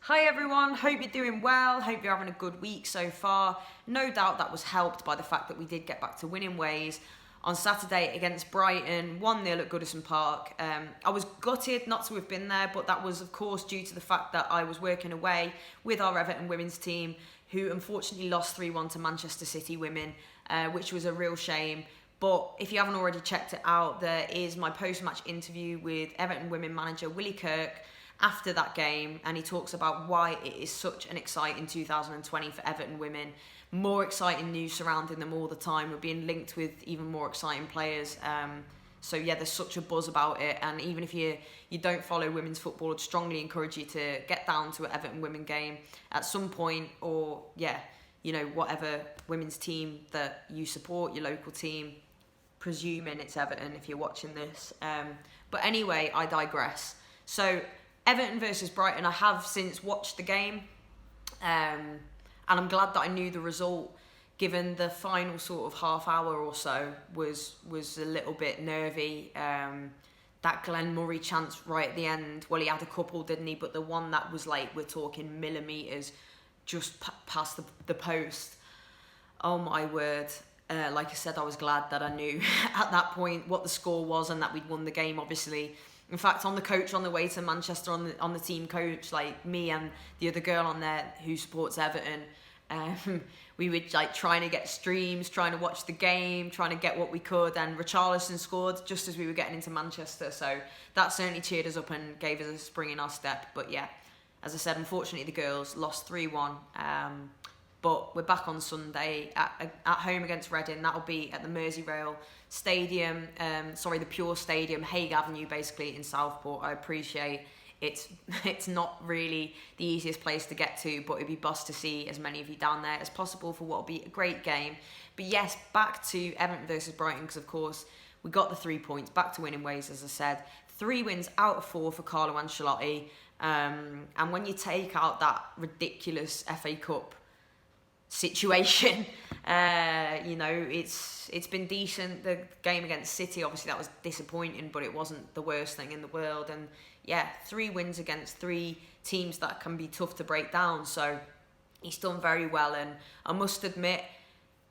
Hi everyone, hope you're doing well, hope you're having a good week so far. No doubt that was helped by the fact that we did get back to winning ways on Saturday against Brighton, 1-0 at Goodison Park. I was gutted not to have been there, but that was of course due to the fact that I was working away with our Everton Women's team, who unfortunately lost 3-1 to Manchester City Women, which was a real shame. But if you haven't already checked it out, there is my post-match interview with Everton Women manager Willie Kirk after that game, and he talks about why it is such an exciting 2020 for Everton Women. More exciting news surrounding them all the time. We're being linked with even more exciting players. So yeah, there's such a buzz about it, and even if you don't follow women's football, I'd strongly encourage you to get down to an Everton Women game at some point, or whatever women's team that you support, your local team, presuming it's Everton if you're watching this. But anyway, I digress. So Everton versus Brighton, I have since watched the game, and I'm glad that I knew the result, given the final sort of half hour or so was a little bit nervy. That Glenn Murray chance right at the end, well, he had a couple, didn't he? But the one that was like, we're talking millimetres just past the post. Oh my word. Like I said, I was glad that I knew at that point what the score was and that we'd won the game, obviously. In fact, on the coach on the way to Manchester, on the team coach, like me and the other girl on there who supports Everton, we were like trying to get streams, trying to watch the game, trying to get what we could, and Richarlison scored just as we were getting into Manchester, so that certainly cheered us up and gave us a spring in our step. But yeah, as I said, unfortunately the girls lost 3-1, but we're back on Sunday at home against Reading. That'll be at the Merseyrail Stadium, the Pure Stadium, Hague Avenue, basically in Southport. I appreciate it's not really the easiest place to get to, but it'd be best to see as many of you down there as possible for what will be a great game. But yes, back to Everton versus Brighton, because of course we got the 3 points, back to winning ways, as I said. 3 wins out of 4 for Carlo Ancelotti, and when you take out that ridiculous FA Cup situation, it's been decent. The game against City, obviously that was disappointing, but it wasn't the worst thing in the world. And yeah, 3 wins against 3 teams that can be tough to break down, so he's done very well. And I must admit,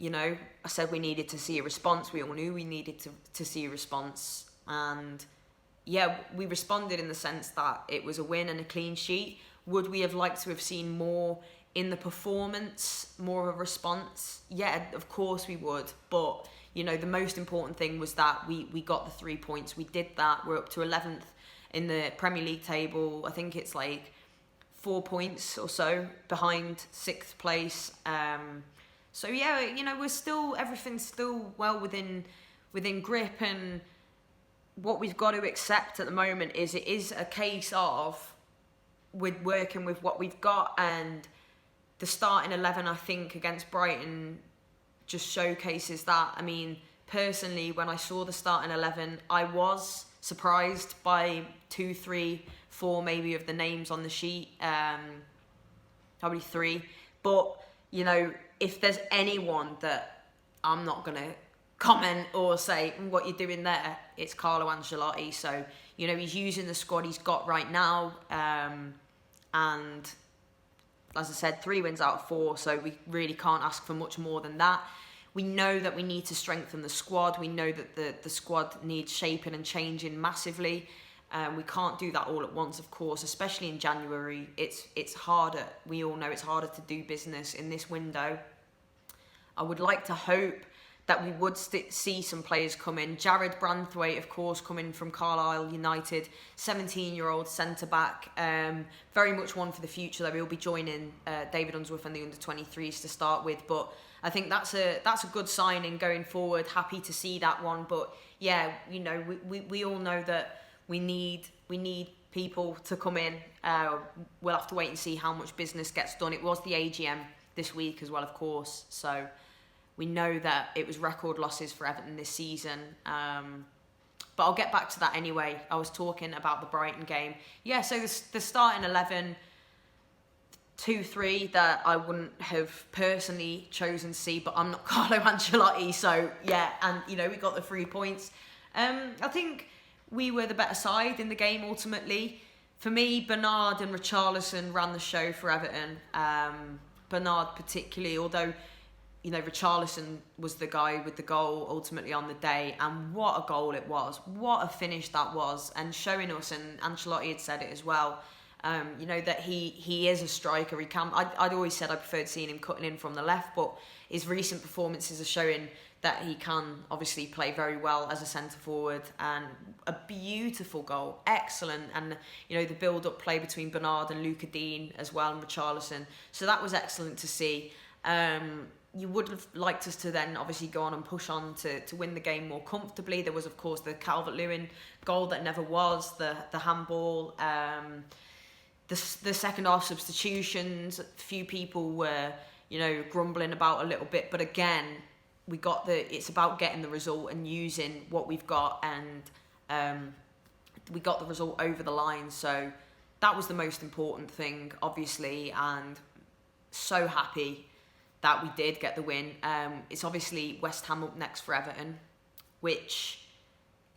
I said we needed to see a response. We all knew we needed to see a response, and yeah, we responded in the sense that it was a win and a clean sheet. Would we have liked to have seen more in the performance, more of a response? Yeah, of course we would. But, the most important thing was that we got the 3 points. We did that. We're up to 11th in the Premier League table. I think it's like 4 points or so behind 6th place. So yeah, everything's still well within grip. And what we've got to accept at the moment is it is a case of we're working with what we've got, and the starting 11, I think, against Brighton just showcases that. I mean, personally, when I saw the starting 11, I was surprised by 2, 3, 4 maybe of the names on the sheet, probably 3. But, if there's anyone that I'm not going to comment or say what you're doing there, it's Carlo Ancelotti. So, he's using the squad he's got right now, and as I said, 3 wins out of 4, so we really can't ask for much more than that. We know that we need to strengthen the squad. We know that the squad needs shaping and changing massively. We can't do that all at once, of course, especially in January. It's harder. We all know it's harder to do business in this window. I would like to hope that we would see some players come in. Jared Branthwaite, of course, coming from Carlisle United, 17-year-old centre-back, very much one for the future, though. He'll be joining David Unsworth and the under-23s to start with, but I think that's a good signing going forward. Happy to see that one, but yeah, we all know that we need people to come in. We'll have to wait and see how much business gets done. It was the AGM this week as well, of course, so we know that it was record losses for Everton this season. But I'll get back to that anyway. I was talking about the Brighton game. Yeah, so the starting 11, 2-3 that I wouldn't have personally chosen to see, but I'm not Carlo Ancelotti, so yeah, and we got the 3 points. I think we were the better side in the game ultimately. For me, Bernard and Richarlison ran the show for Everton. Bernard particularly, although, you know, Richarlison was the guy with the goal ultimately on the day, and what a goal it was. What a finish that was, and showing us, and Ancelotti had said it as well, you know, that he is a striker. He can. I'd always said I preferred seeing him cutting in from the left, but his recent performances are showing that he can obviously play very well as a centre forward, and a beautiful goal, excellent. And you know, the build-up play between Bernard and Luca Dean as well, and Richarlison, so that was excellent to see. You would have liked us to then obviously go on and push on to win the game more comfortably. There was, of course, the Calvert-Lewin goal that never was, the handball, the second half substitutions. A few people were, you know, grumbling about a little bit, but again, it's about getting the result and using what we've got, and we got the result over the line. So that was the most important thing, obviously, and so happy that we did get the win. It's obviously West Ham up next for Everton, which,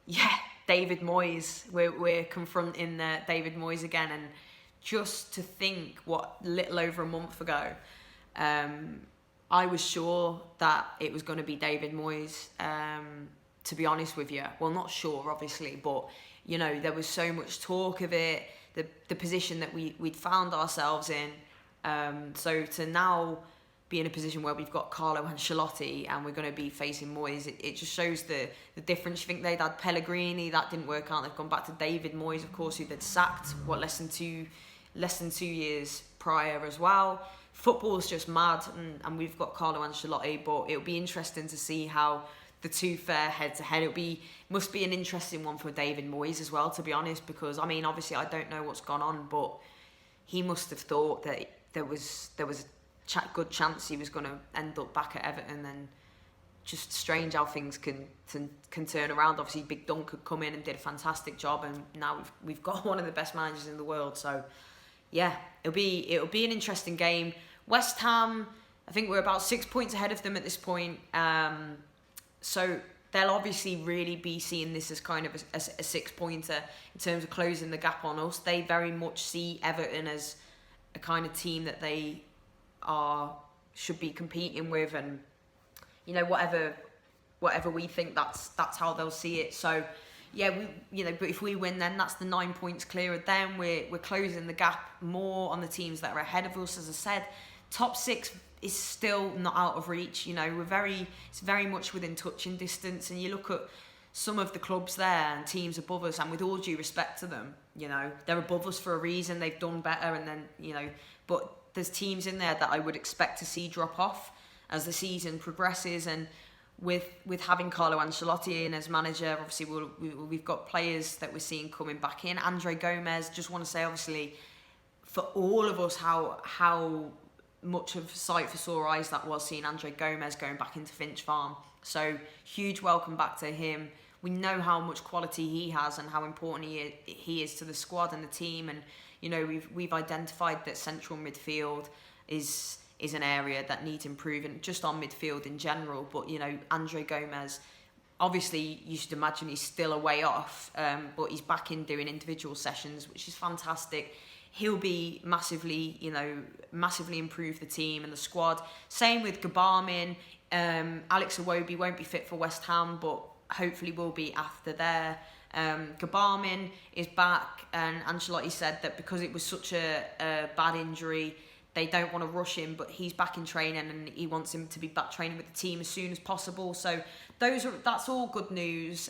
yeah, David Moyes, we're confronting David Moyes again, and just to think what, little over a month ago, I was sure that it was going to be David Moyes, to be honest with you. Well, not sure, obviously, but, you know, there was so much talk of it, the position that we'd found ourselves in. So to now be in a position where we've got Carlo Ancelotti and we're going to be facing Moyes, it just shows the difference. You think they'd had Pellegrini, that didn't work out. They've gone back to David Moyes, of course, who they'd sacked, less than 2 years prior as well. Football's just mad, and we've got Carlo Ancelotti, but it'll be interesting to see how the two fare head to head. Must be an interesting one for David Moyes as well, to be honest, because I mean, obviously I don't know what's gone on, but he must have thought that there was a good chance he was going to end up back at Everton, and just strange how things can turn around. Obviously, Big Dunk had come in and did a fantastic job, and now we've got one of the best managers in the world. So yeah, it'll be an interesting game. West Ham, I think we're about 6 points ahead of them at this point. So they'll obviously really be seeing this as kind of a 6-pointer in terms of closing the gap on us. They very much see Everton as a kind of team that they should be competing with, and you know, whatever we think, that's how they'll see it. So yeah, but if we win, then that's the 9 points clear of them. We're closing the gap more on the teams that are ahead of us. As I said, top 6 is still not out of reach. You know, it's very much within touching distance. And you look at some of the clubs there and teams above us, and with all due respect to them, you know, they're above us for a reason. They've done better, and then, you know, but there's teams in there that I would expect to see drop off as the season progresses. And with having Carlo Ancelotti in as manager, obviously we've got players that we're seeing coming back in. Andre Gomez, just want to say, obviously, for all of us, how much of sight for sore eyes that was, seeing Andre Gomez going back into Finch Farm. So huge welcome back to him. We know how much quality he has and how important he is to the squad and the team. And you know, we've identified that central midfield is an area that needs improving, just on midfield in general. But you know, Andre Gomez, obviously you should imagine he's still a way off, but he's back in doing individual sessions, which is fantastic. He'll be massively improve the team and the squad. Same with Gabarmin. Alex Iwobi won't be fit for West Ham, but hopefully will be after there. Gabarmin is back, and Ancelotti said that because it was such a bad injury, they don't want to rush him, but he's back in training and he wants him to be back training with the team as soon as possible. So that's all good news.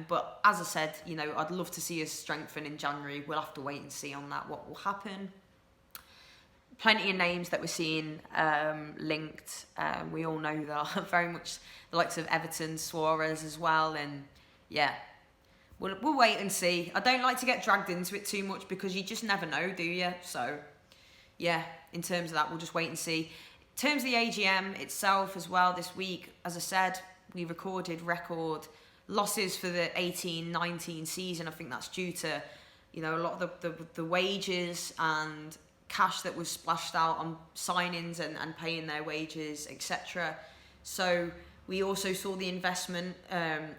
But as I said, you know, I'd love to see us strengthen in January. We'll have to wait and see on that, what will happen. Plenty of names that we're seeing linked. We all know that very much the likes of Everton, Suarez as well, and yeah. We'll wait and see. I don't like to get dragged into it too much because you just never know, do you? So, yeah, in terms of that, we'll just wait and see. In terms of the AGM itself as well this week, as I said, we recorded record losses for the 18-19 season. I think that's due to, you know, a lot of the wages and cash that was splashed out on signings and paying their wages, etc. So we also saw the investment,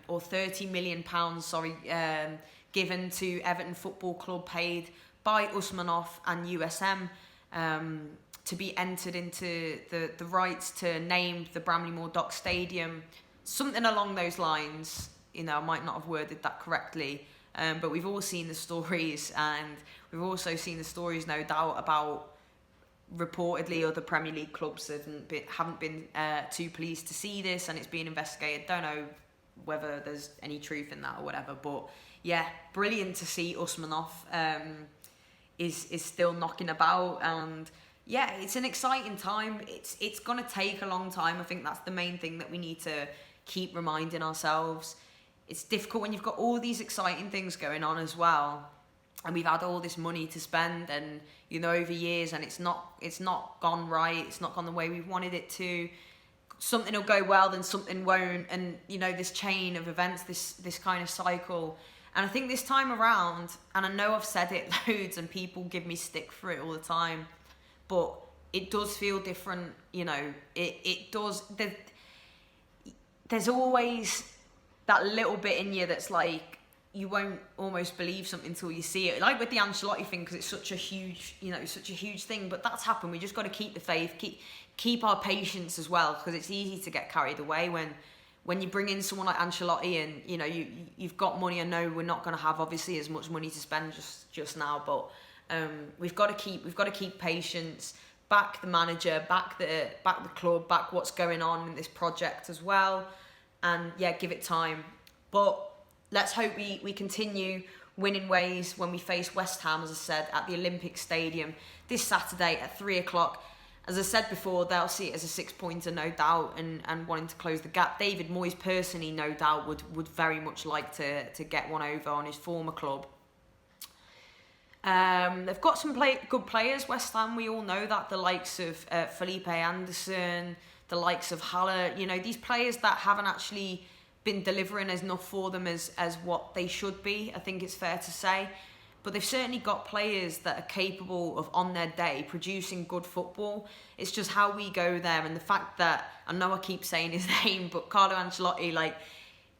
or £30 million, given to Everton Football Club, paid by Usmanov and USM to be entered into the rights to name the Bramley Moor Dock Stadium, something along those lines. You know, I might not have worded that correctly, but we've all seen the stories, and we've also seen the stories, no doubt, about reportedly other Premier League clubs haven't been too pleased to see this, and it's being investigated. Don't know whether there's any truth in that or whatever, but yeah, brilliant to see Usmanov is still knocking about, and yeah, it's an exciting time. It's gonna take a long time. I think that's the main thing that we need to keep reminding ourselves. It's difficult when you've got all these exciting things going on as well, and we've had all this money to spend, and you know, over years, and it's not gone right. It's not gone the way we wanted it to. Something will go well, then something won't, and you know, this chain of events, this kind of cycle. And I think this time around, and I know I've said it loads, and people give me stick for it all the time, but it does feel different. You know, it does. There's always that little bit in you that's like, you won't almost believe something until you see it. Like with the Ancelotti thing, because it's such a huge, you know, such a huge thing. But that's happened. We just got to keep the faith, keep our patience as well, because it's easy to get carried away when you bring in someone like Ancelotti, and you know, you've got money. I know we're not going to have obviously as much money to spend just now, but we've got to keep patience. Back the manager, back the club, back what's going on in this project as well, and yeah, give it time. But let's hope we continue winning ways when we face West Ham, as I said, at the Olympic Stadium this Saturday at 3:00. As I said before, they'll see it as a 6-pointer, no doubt, and wanting to close the gap. David Moyes personally, no doubt, would very much like to get one over on his former club. They've got some good players, West Ham. We all know that. The likes of Felipe Anderson, the likes of Haller. You know, these players that haven't actually been delivering enough for them as what they should be, I think it's fair to say. But they've certainly got players that are capable of, on their day, producing good football. It's just how we go there, and the fact that, I know I keep saying his name, but Carlo Ancelotti, like,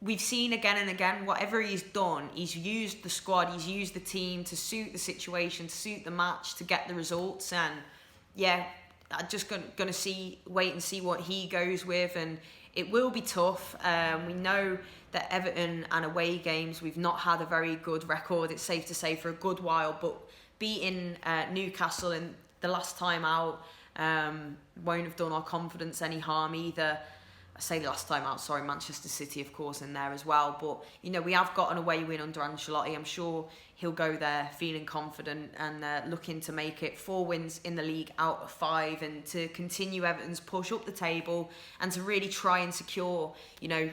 we've seen again and again, whatever he's done, he's used the squad, he's used the team to suit the situation, to suit the match, to get the results. And yeah, I'm just gonna wait and see what he goes with, and it will be tough. We know that Everton and away games, we've not had a very good record, it's safe to say, for a good while, but beating Newcastle in the last time out won't have done our confidence any harm either. I say the last time out, sorry, Manchester City, of course, in there as well. But, you know, we have got an away win under Ancelotti. I'm sure he'll go there feeling confident and looking to make it 4 wins in the league out of 5, and to continue Everton's push up the table, and to really try and secure, you know,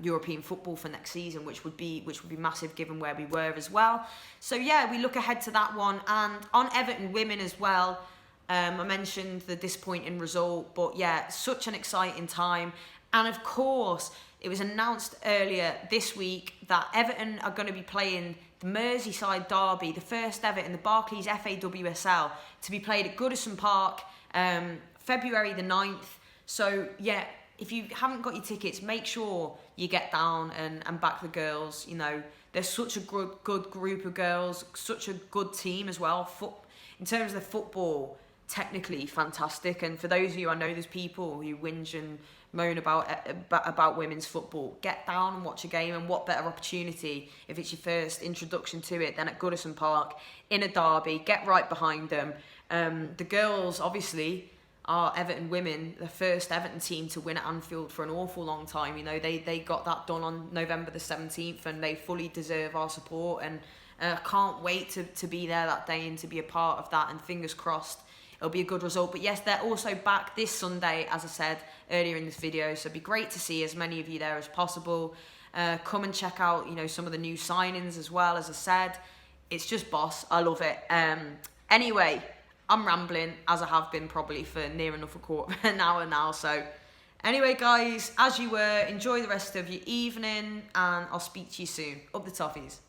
European football for next season, which would be massive given where we were as well. So, yeah, we look ahead to that one. And on Everton Women as well, I mentioned the disappointing result, but yeah, such an exciting time. And of course, it was announced earlier this week that Everton are going to be playing the Merseyside derby, the first ever in the Barclays FAWSL, to be played at Goodison Park, February the 9th. So yeah, if you haven't got your tickets, make sure you get down and back the girls. You know, they're such a good group of girls, such a good team as well. In terms of the football, technically fantastic. And for those of you, I know there's people who whinge and moan about women's football. Get down and watch a game, and what better opportunity if it's your first introduction to it than at Goodison Park in a derby. Get right behind them. The girls obviously are Everton Women, the first Everton team to win at Anfield for an awful long time. You know, they got that done on November the 17th, and they fully deserve our support, and can't wait to be there that day and to be a part of that, and fingers crossed it'll be a good result. But yes, they're also back this Sunday, as I said earlier in this video, so it'd be great to see as many of you there as possible. Come and check out, you know, some of the new signings as well. As I said, it's just boss. I love it. Anyway, I'm rambling, as I have been probably for near enough a quarter of an hour now. So anyway, guys, as you were, enjoy the rest of your evening, and I'll speak to you soon. Up the toffees.